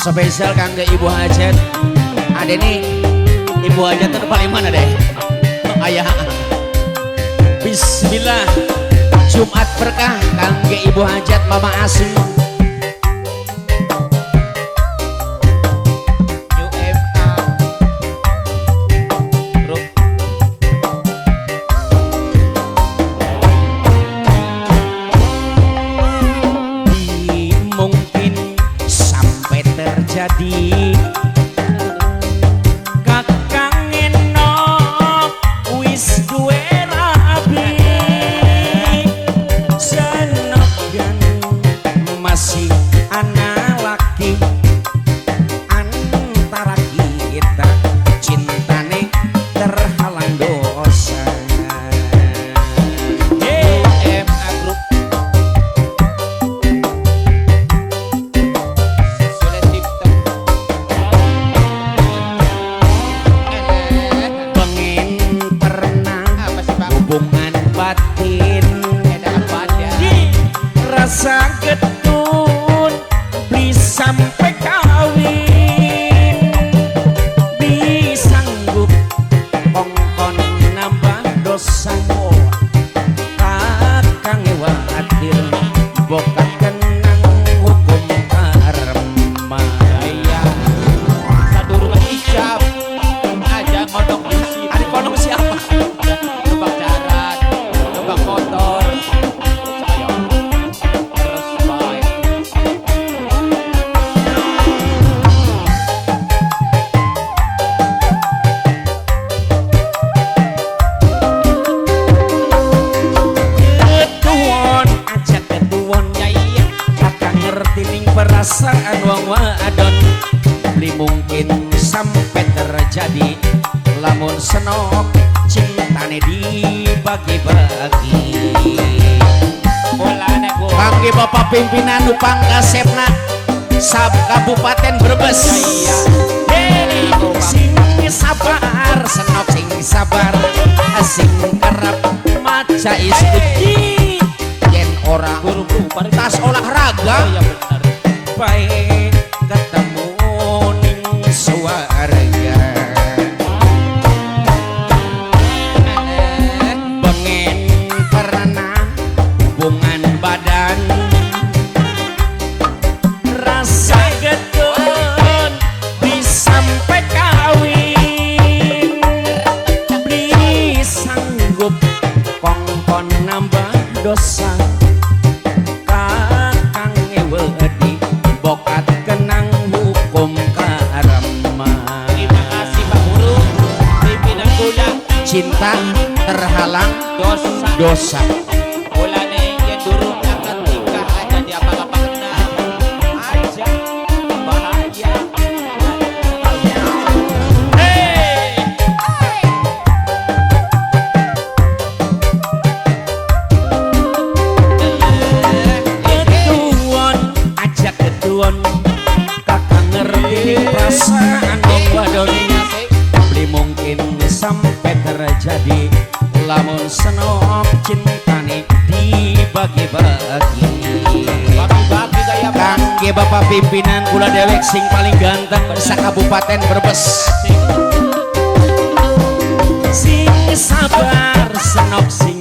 spesial kangge Ibu Hajat. Ada nih Ibu Hajat itu paling mana deh? Ayah. Bismillah. Jumat berkah kangge Ibu Hajat Mama Asih. Jadi kakang enok wis duwe rabi senajan masih anak laki antara kita cintane terhalang dosa. Hubungan batin rasa getun beli sampai kawin disanggup kongkon nambah dosa kakang ewatir bokat kenang hukum karma ya sadurungan ijab aja ngodok isi adik kodok siapa motor saya terus baik ketuon aja ketuon jaya kakak ngerti ning perasaan wong wadon beli mungkin sampai terjadi lamun senok cintane dibagi-bagi. Kangge Bapak pimpinan upang kasepna sab Kabupaten Brebes. Sing sabar, senok sing sabar, sing kerap maca istuji. Yen orang guru tas olahraga. Baik ketemu ning suarga. Hubungan badan rasa getun disampai kawin beli sanggup kongkon nambah dosa kakang ewedi bokat kenang hukum karma. Terima kasih Pak Guru pimpinan kuda cinta terhalang dosa. Durung akan nikah aja di apa-apa kena aja bahaya. Ketuon aja ketuon kakak ngerti perasaan wong wadon beli mungkin sampai terjadi lamun senok cintane dibagi-bagi gaya kangge Bapak pimpinan kula dewek sing paling ganteng sa Kabupaten Brebes sing sabar senok sing